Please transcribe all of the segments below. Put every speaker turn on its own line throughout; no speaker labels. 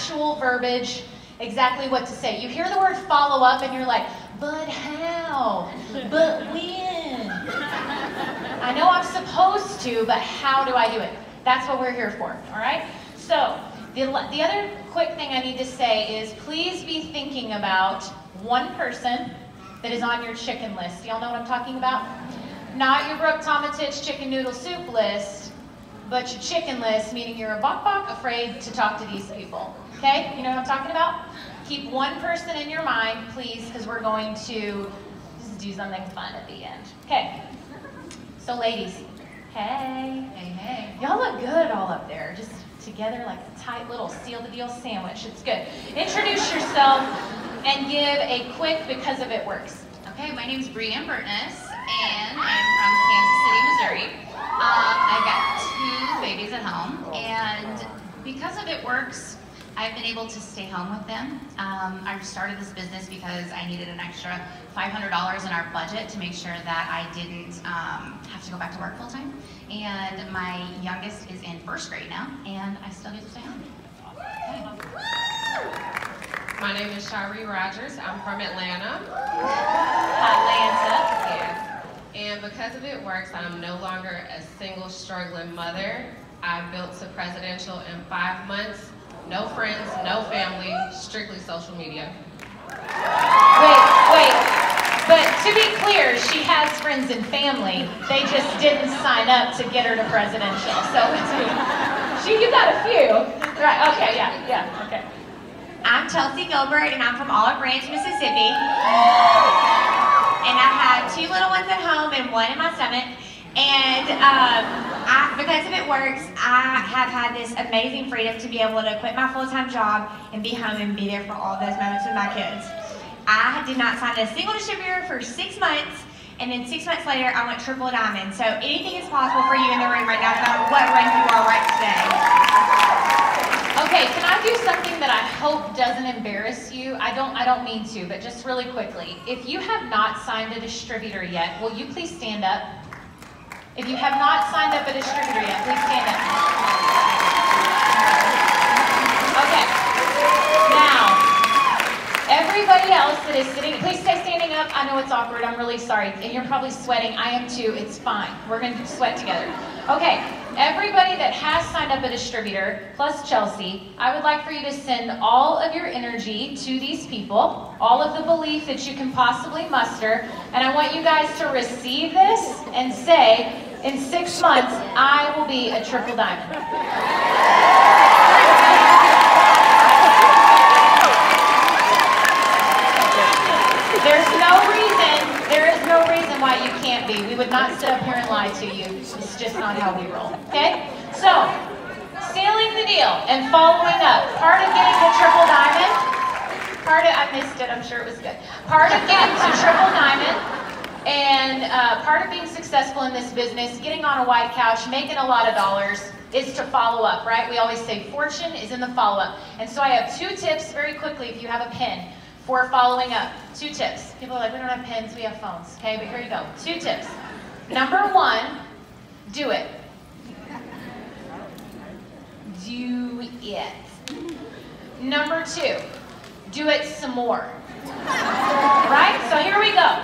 actual verbiage, exactly what to say. You hear the word follow up and you're like, but how? But when? I know I'm supposed to, but how do I do it? That's what we're here for, all right? So the other quick thing I need to say is please be thinking about one person that is on your chicken list. Y'all know what I'm talking about? Not your Brooke Tomatich chicken noodle soup list, but your chicken list, meaning you're a bok afraid to talk to these people. Okay? You know what I'm talking about? Keep one person in your mind, please, because we're going to just do something fun at the end. Okay. So ladies, hey. Hey, hey. Y'all look good all up there, just together like a tight little seal the deal sandwich. It's good. Introduce yourself and give a quick because of it works.
Okay, my name's Brianne Burtness, and I'm from Kansas City, Missouri. I've got 2 babies at home, and because of it works, I've been able to stay home with them. I started this business because I needed an extra $500 in our budget to make sure that I didn't have to go back to work full time. And my youngest is in 1st grade now, and I still get to stay home. Okay.
My name is Shari Rogers. I'm from Atlanta.
Atlanta.
Yeah. And because of it works, I'm no longer a single struggling mother. I built to presidential in 5 months. No friends, no family, strictly social media.
Wait. But to be clear, she has friends and family. They just didn't sign up to get her to presidential. So you got a few. Right, okay, yeah, okay.
I'm Chelsea Gilbert, and I'm from Olive Branch, Mississippi. And I have 2 little ones at home and 1 in my stomach. And because of it works, I have had this amazing freedom to be able to quit my full-time job and be home and be there for all those moments with my kids. I did not sign a single distributor for 6 months, and then 6 months later, I went triple diamond. So anything is possible for you in the room right now, no matter what rank you are right today.
Okay, can I do something that I hope doesn't embarrass you? I don't mean to, but just really quickly. If you have not signed a distributor yet, will you please stand up? If you have not signed up a distributor yet, please stand up. Okay. Now, everybody else that is sitting, please stay standing up. I know it's awkward. I'm really sorry. And you're probably sweating. I am too. It's fine. We're going to sweat together. Okay. Everybody that has signed up a distributor, plus Chelsea, I would like for you to send all of your energy to these people, all of the belief that you can possibly muster, and I want you guys to receive this and say, in 6 months, I will be a triple diamond. There is no reason why you can't be. We would not sit up here and lie to you. It's just not how we roll, okay? So, sealing the deal and following up. Part of getting to triple diamond, I missed it, I'm sure it was good. Part of getting to triple diamond and part of being successful in this business, getting on a white couch, making a lot of dollars, is to follow up, right? We always say fortune is in the follow-up. And so I have 2 tips very quickly if you have a pen for following up. 2 tips. People are like, we don't have pens, we have phones. Okay, but here you go. 2 tips. Number 1, do it. Do it. Number 2, do it some more. Right? So here we go.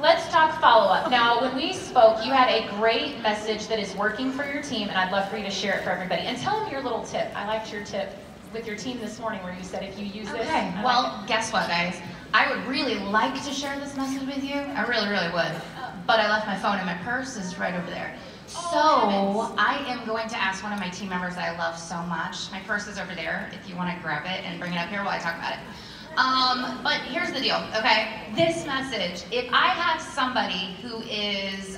Let's talk follow-up. Now, when we spoke, you had a great message that is working for your team, and I'd love for you to share it for everybody. And tell them your little tip. I liked your tip with your team this morning where you said if you use this.
Okay, well, guess what, guys? I would really like to share this message with you. I really, really would. But I left my phone and my purse is right over there. So I am going to ask one of my team members that I love so much. My purse is over there if you want to grab it and bring it up here while I talk about it. But here's the deal, okay? This message, if I have somebody who is,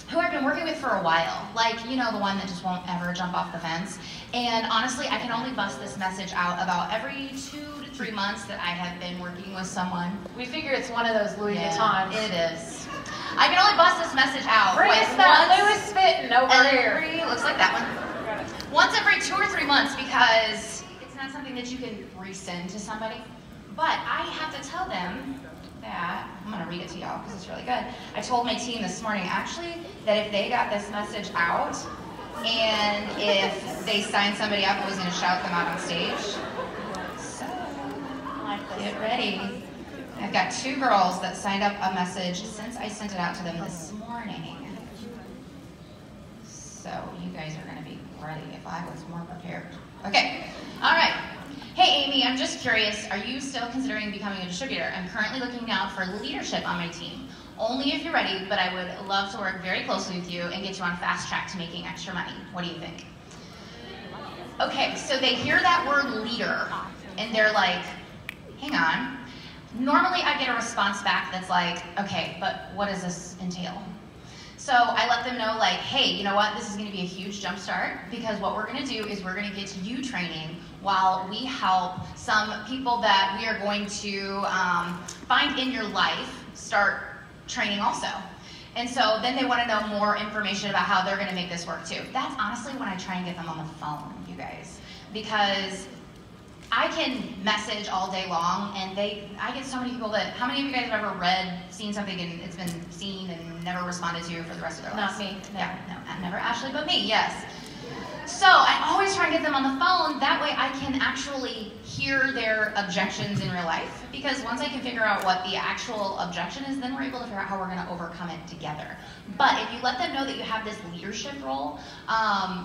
who I've been working with for a while, like, you know, the one that just won't ever jump off the fence, and honestly, I can only bust this message out about every 2 to 3 months that I have been working with someone.
We figure it's one of those Louis Vuittons.
It is. I can only bust this message out.
Bring us that Louis Vuitton over here.
Looks like that one. Once every 2 or 3 months, because it's not something that you can resend to somebody. But I have to tell them that, I'm going to read it to y'all because it's really good. I told my team this morning, actually, that if they got this message out, And if they sign somebody up, I was going to shout them out on stage. So, get ready. I've got 2 girls that signed up a message since I sent it out to them this morning. So you guys are going to be ready if I was more prepared. Okay, all right. Hey Amy, I'm just curious, are you still considering becoming a distributor? I'm currently looking out for leadership on my team. Only if you're ready, but I would love to work very closely with you and get you on fast track to making extra money. What do you think? Okay, so they hear that word leader, and they're like, hang on. Normally I get a response back that's like, okay, but what does this entail? So I let them know like, hey, you know what, this is gonna be a huge jump start because what we're gonna do is we're gonna get you training while we help some people that we are going to find in your life start training also. And so then they wanna know more information about how they're gonna make this work too. That's honestly when I try and get them on the phone, you guys, because I can message all day long, and I get so many people that, how many of you guys have ever seen something and it's been seen and never responded to for the rest of their lives?
Not me. No.
Yeah, no, never Ashley, but me, yes. So I always try and get them on the phone, that way I can actually hear their objections in real life, because once I can figure out what the actual objection is, then we're able to figure out how we're gonna overcome it together. But if you let them know that you have this leadership role,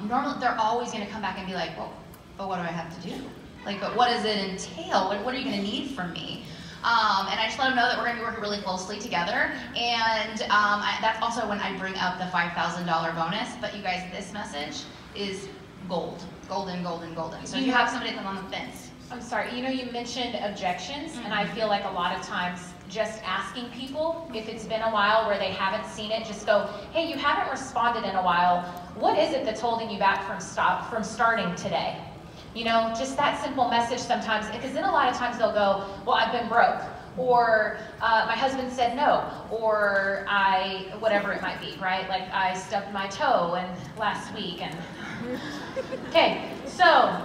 normally they're always gonna come back and be like, well, but what do I have to do? Like, but what does it entail? What are you going to need from me? And I just let them know that we're going to be working really closely together. And that's also when I bring up the $5,000 bonus. But you guys, this message is gold. Golden, golden, golden. So you have somebody that's on the fence.
I'm sorry, you know, you mentioned objections, and I feel like a lot of times just asking people, if it's been a while where they haven't seen it, just go, hey, you haven't responded in a while. What is it that's holding you back from starting today? You know, just that simple message sometimes, because then a lot of times they'll go, well, I've been broke, or my husband said no, or whatever it might be, right? Like I stubbed my toe last week, and okay, so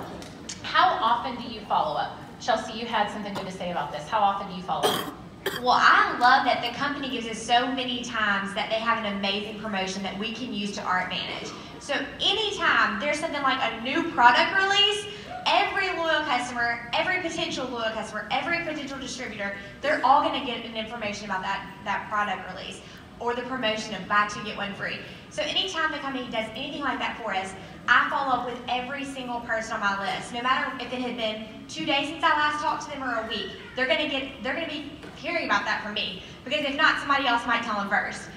how often do you follow up? Chelsea, you had something good to say about this. How often do you follow up?
Well, I love that the company gives us so many times that they have an amazing promotion that we can use to our advantage. So anytime there's something like a new product release, every loyal customer, every potential loyal customer, every potential distributor, they're all going to get an information about that product release or the promotion of buy 2 get 1 free. So anytime the company does anything like that for us, I follow up with every single person on my list. No matter if it had been 2 days since I last talked to them or a week, they're going to be hearing about that from me, because if not, somebody else might tell them first.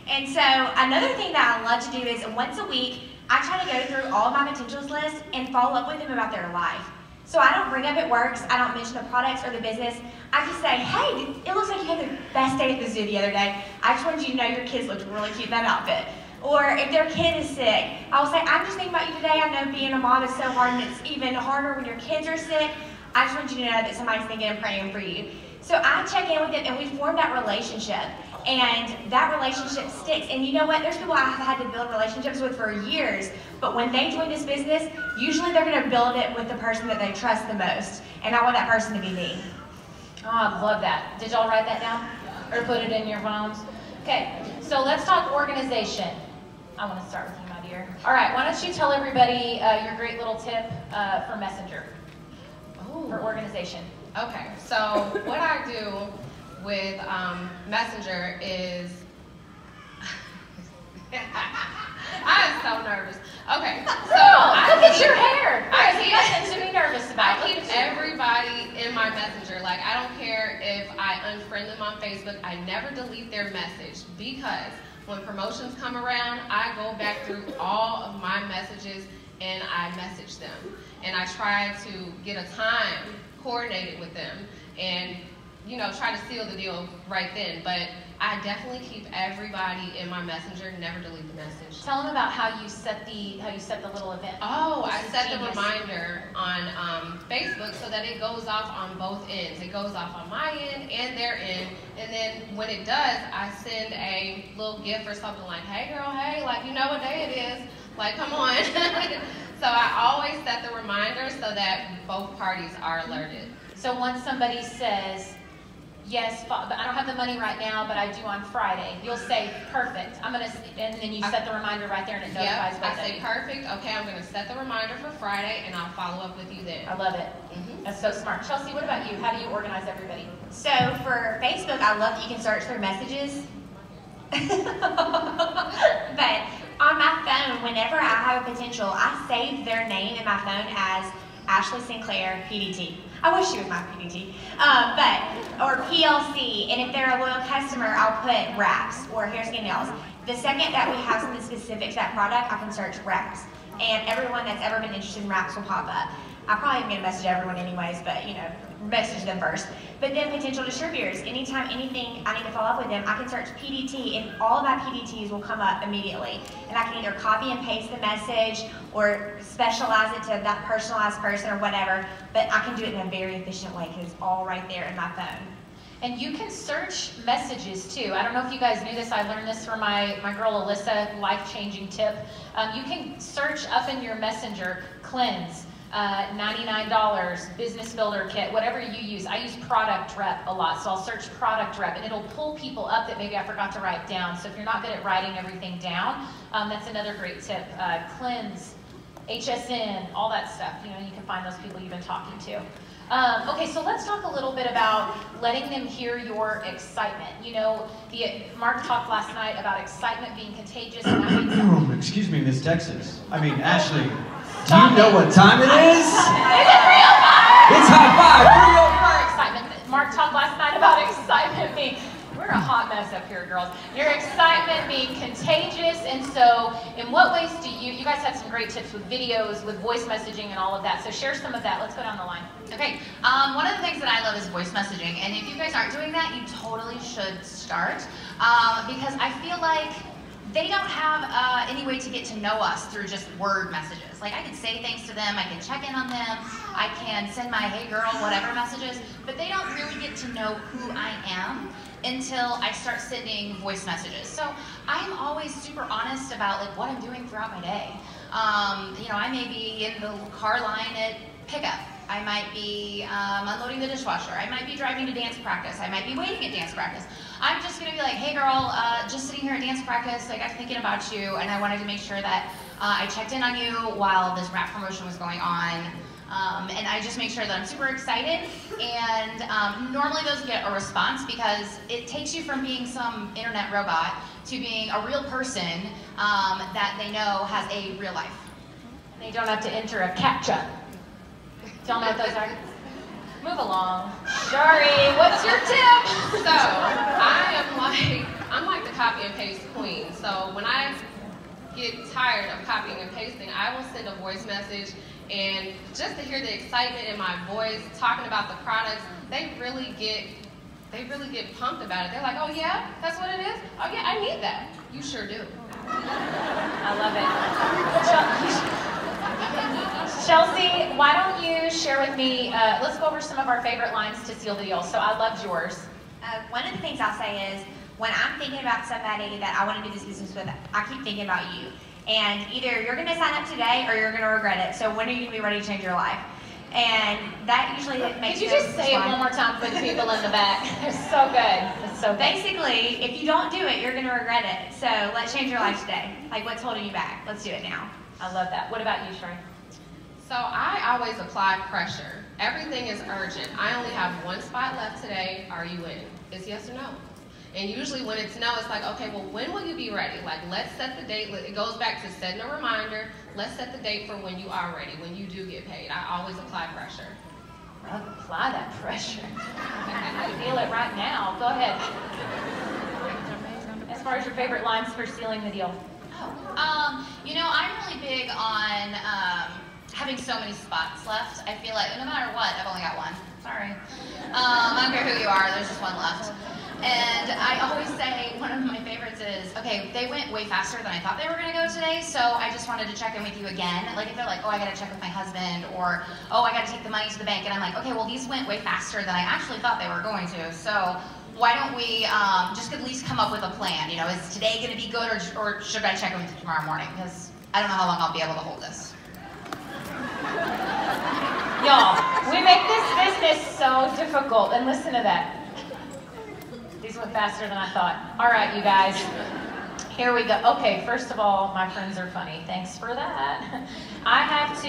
And so another thing that I love to do is once a week, I try to go through all of my potentials list and follow up with them about their life. So I don't bring up it works, I don't mention the products or the business. I just say, hey, it looks like you had the best day at the zoo the other day. I just wanted you to know your kids looked really cute in that outfit. Or if their kid is sick, I'll say, I'm just thinking about you today. I know being a mom is so hard, and it's even harder when your kids are sick. I just want you to know that somebody's thinking and praying for you. So I check in with them, and we form that relationship. And that relationship sticks. And you know what? There's people I have had to build relationships with for years. But when they join this business, usually they're going to build it with the person that they trust the most. And I want that person to be me.
Oh, I love that. Did y'all write that down? Or put it in your phones? Okay, so let's talk organization. I want to start with you, my dear. All right, why don't you tell everybody your great little tip for Messenger, for organization.
Okay, so what I do with Messenger is, I'm so nervous. Okay, so
look at your hair. There's nothing to be nervous about.
I keep everybody in my Messenger. Like, I don't care if I unfriend them on Facebook. I never delete their message, because when promotions come around, I go back through all of my messages and I message them. And I try to get a time coordinated with them and, you know, try to seal the deal right then. But I definitely keep everybody in my Messenger, never delete the message.
Tell them about how you set the little event.
Oh, I set the reminder on Facebook so that it goes off on both ends. It goes off on my end and their end. And then when it does, I send a little gift or something like, hey girl, hey, like, you know what day it is. Like, come on. So I always set the reminder so that both parties are alerted.
So once somebody says, yes, but I don't have the money right now, but I do on Friday. You'll say, perfect. I'm gonna, and then you set the reminder right there and it notifies
Yep,
both
I
of
say
you.
perfect. Okay, I'm gonna set the reminder for Friday and I'll follow up with you then.
I love it. That's so smart. Chelsea, what about you? How do you organize everybody?
So for Facebook, I love that you can search their messages. But on my phone, whenever I have a potential, I save their name in my phone as Ashley Sinclair, PDT. I wish she was my PDT. Or PLC, and if they're a loyal customer, I'll put wraps or hair skin nails. The second that we have something specific to that product, I can search wraps. And everyone that's ever been interested in wraps will pop up. I probably am gonna message everyone anyways, but you know, message them first. But then potential distributors, anytime anything I need to follow up with them, I can search PDT and all of my PDTs will come up immediately. And I can either copy and paste the message or specialize it to that personalized person or whatever, but I can do it in a very efficient way because it's all right there in my phone.
And you can search messages too. I don't know if you guys knew this. I learned this from my girl Alyssa, life-changing tip. You can search up in your messenger, cleanse, $99, business builder kit, whatever you use. I use product rep a lot, so I'll search product rep and it'll pull people up that maybe I forgot to write down. So if you're not good at writing everything down, that's another great tip. Cleanse, HSN, all that stuff. You know, you can find those people you've been talking to. Okay, so let's talk a little bit about letting them hear your excitement. You know, Mark talked last night about excitement being contagious. And that means
Excuse me, Miss Texas. I mean, Ashley, do you know what time it is?
Is it 3:05?
It's high five, 3:05.
Excitement. Mark talked last night about excitement being, we're a hot mess up here, girls. Your excitement being contagious, and so in what ways do you guys had some great tips with videos, with voice messaging and all of that, so share some of that. Let's go down the line.
Okay, one of the things that I love is voice messaging, and if you guys aren't doing that, you totally should start, because I feel like they don't have any way to get to know us through just word messages. Like I can say things to them, I can check in on them, I can send my hey girl, whatever messages, but they don't really get to know who I am until I start sending voice messages. So I'm always super honest about like what I'm doing throughout my day. You know, I may be in the car line at pickup. I might be unloading the dishwasher. I might be driving to dance practice. I might be waiting at dance practice. I'm just gonna be like, hey girl, just sitting here at dance practice, like I'm thinking about you, and I wanted to make sure that I checked in on you while this rap promotion was going on. And I just make sure that I'm super excited, and normally those get a response because it takes you from being some internet robot to being a real person that they know has a real life.
And you don't have to enter a CAPTCHA. Don't know what those are? Move along. Shari, what's your tip?
So I'm like the copy and paste queen. So when I get tired of copying and pasting, I will send a voice message, and just to hear the excitement in my voice, talking about the products, they really get pumped about it. They're like, oh yeah, that's what it is? Oh yeah, I need that. You sure do.
I love it. Chelsea, why don't you share with me, let's go over some of our favorite lines to seal the deal. So I loved yours.
One of the things I'll say is, when I'm thinking about somebody that I want to do this business with, I keep thinking about you. And either you're going to sign up today or you're going to regret it. So when are you going to be ready to change your life? And that usually makes
Could you just say it one more time for the people in the back? It's so good. It's so good.
Basically, if you don't do it, you're going to regret it. So let's change your life today. Like, what's holding you back? Let's do it now.
I love that. What about you, Shari?
So I always apply pressure. Everything is urgent. I only have one spot left today. Are you in? It's yes or no. And usually when it's no, it's like, okay, well, when will you be ready? Like, let's set the date. It goes back to setting a reminder. Let's set the date for when you are ready, when you do get paid. I always apply pressure.
Apply that pressure. I feel it right now. Go ahead. As far as your favorite lines for sealing the deal.
You know, I'm really big on having so many spots left. I feel like no matter what, I've only got one. Sorry. I don't care who you are, there's just one left. And I always say, one of my favorites is, okay, they went way faster than I thought they were going to go today, so I just wanted to check in with you again. Like if they're like, oh, I got to check with my husband, or oh, I got to take the money to the bank, and I'm like, okay, well, these went way faster than I actually thought they were going to, so why don't we just at least come up with a plan? You know, is today going to be good, or should I check in with you tomorrow morning? Because I don't know how long I'll be able to hold this.
Y'all, we make this business so difficult, and listen to that. weeks went faster than I thought. All right, you guys. Here we go. Okay, first of all, my friends are funny. Thanks for that. I have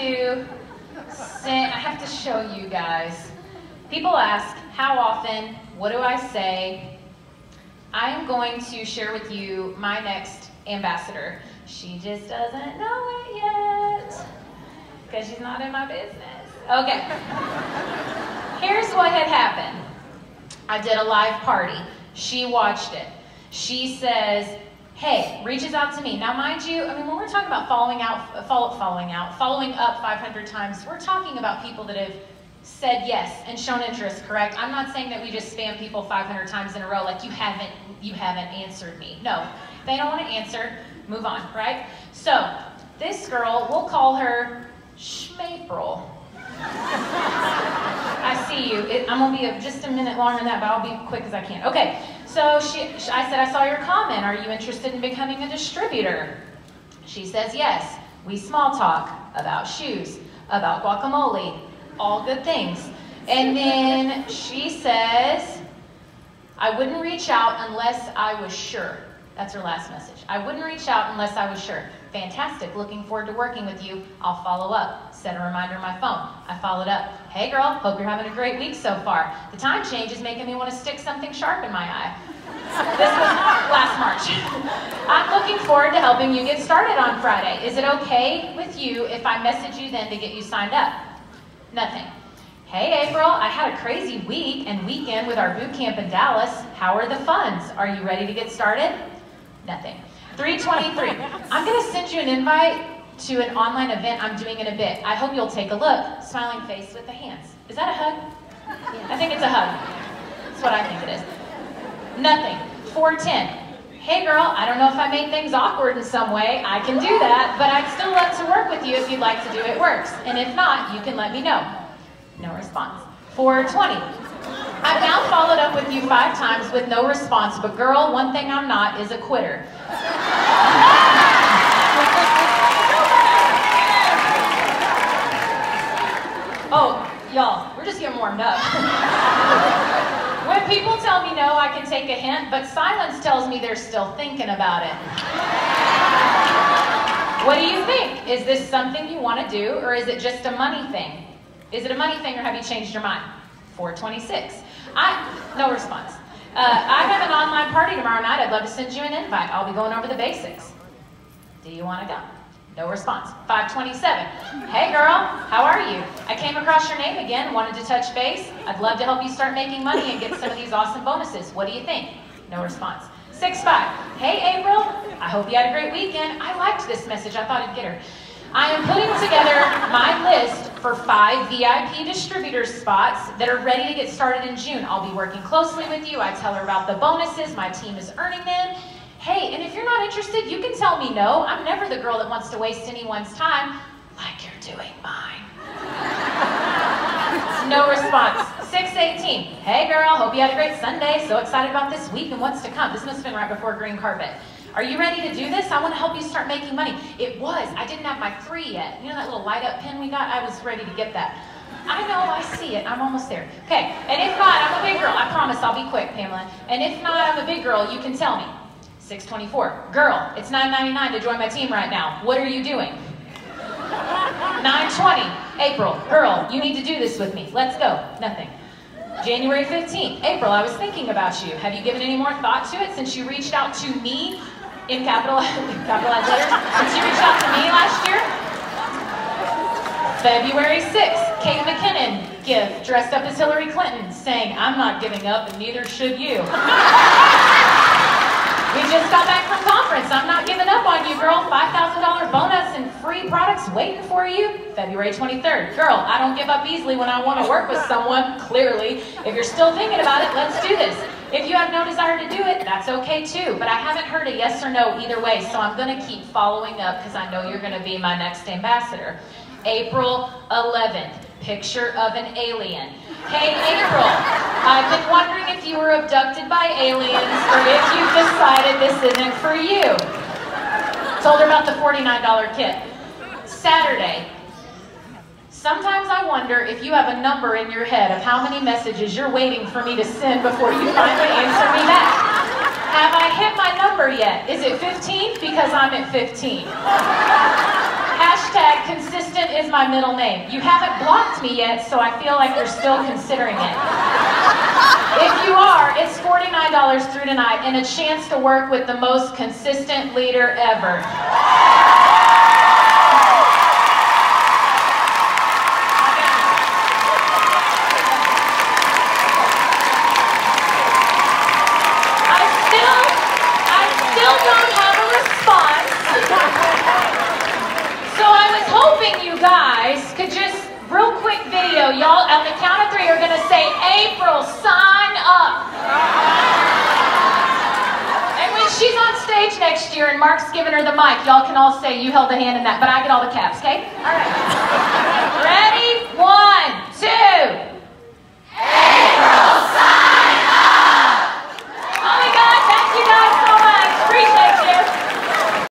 to show you guys. People ask, how often? What do I say? I am going to share with you my next ambassador. She just doesn't know it yet because she's not in my business. Okay. Here's what had happened. I did a live party. She watched it. She says, hey, reaches out to me. Now, mind you, I mean, when we're talking about following up 500 times, we're talking about people that have said yes and shown interest, correct? I'm not saying that we just spam people 500 times in a row like you haven't answered me. No, if they don't want to answer, move on, right? So, this girl, we'll call her Schmapril. I see you. I'm going to be just a minute longer than that, but I'll be quick as I can. Okay, so I said, I saw your comment. Are you interested in becoming a distributor? She says yes. We small talk about shoes, about guacamole, all good things. And then she says, I wouldn't reach out unless I was sure. That's her last message. I wouldn't reach out unless I was sure. Fantastic. Looking forward to working with you. I'll follow up. Set a reminder on my phone. I followed up. Hey girl, hope you're having a great week so far. The time change is making me want to stick something sharp in my eye. This was last March. I'm looking forward to helping you get started on Friday. Is it okay with you if I message you then to get you signed up? Nothing. Hey April, I had a crazy week and weekend with our boot camp in Dallas. How are the funds? Are you ready to get started? Nothing. 323. I'm going to send you an invite to an online event I'm doing in a bit. I hope you'll take a look. Smiling face with the hands. Is that a hug? Yeah. I think it's a hug. That's what I think it is. Nothing. 410. Hey girl, I don't know if I made things awkward in some way. I can do that, but I'd still love to work with you if you'd like to do it works. And if not, you can let me know. No response. 420. I've now followed up with you 5 times with no response, but girl, one thing I'm not is a quitter. Oh, y'all, we're just getting warmed up. When people tell me no, I can take a hint, but silence tells me they're still thinking about it. What do you think? Is this something you want to do, or is it just a money thing? Is it a money thing, or have you changed your mind? 426. No response. I have an online party tomorrow night. I'd love to send you an invite. I'll be going over the basics. Do you want to go? No response. 527. Hey girl, how are you? I came across your name again, wanted to touch base. I'd love to help you start making money and get some of these awesome bonuses. What do you think? No response. 65. Hey April, I hope you had a great weekend. I liked this message. I thought I'd get her. I am putting together my list for 5 VIP distributor spots that are ready to get started in June. I'll be working closely with you. I tell her about the bonuses. My team is earning them. Hey, and if you're not interested, you can tell me no. I'm never the girl that wants to waste anyone's time like you're doing mine. No response. 618. Hey girl, hope you had a great Sunday. So excited about this week and what's to come. This must have been right before green carpet. Are you ready to do this? I want to help you start making money. It was. I didn't have my 3 yet. You know that little light up pin we got? I was ready to get that. I know, I see it. I'm almost there. Okay, and if not, I'm a big girl. I promise I'll be quick, Pamela. And if not, I'm a big girl. You can tell me. 624. Girl, it's $9.99 to join my team right now. What are you doing? 920. April, girl, you need to do this with me. Let's go. Nothing. January 15th. April, I was thinking about you. Have you given any more thought to it since you reached out to me in capitalized letters? Since you reached out to me last year? February 6th. Kate McKinnon gift dressed up as Hillary Clinton saying, I'm not giving up and neither should you. We just got back from conference. I'm not giving up on you, girl. $5,000 bonus and free products waiting for you. February 23rd. Girl, I don't give up easily when I want to work with someone, clearly. If you're still thinking about it, let's do this. If you have no desire to do it, that's okay too. But I haven't heard a yes or no either way, so I'm going to keep following up because I know you're going to be my next ambassador. April 11th. Picture of an alien. Hey April, I've been wondering if you were abducted by aliens or if you've decided this isn't for you. Told her about the $49 kit. Saturday. Sometimes I wonder if you have a number in your head of how many messages you're waiting for me to send before you finally answer me back. Have I hit my number yet? Is it 15? Because I'm at 15. Hashtag consistent is my middle name. You haven't blocked me yet, so I feel like you're still considering it. If you are, it's $49 through tonight and a chance to work with the most consistent leader ever. I still don't have a response. So I was hoping you guys could just, real quick video, y'all, on the count of 3 are gonna say, April, sign up. And when she's on stage next year and Mark's giving her the mic, y'all can all say, you held a hand in that, but I get all the caps, okay? All right. Ready? 1,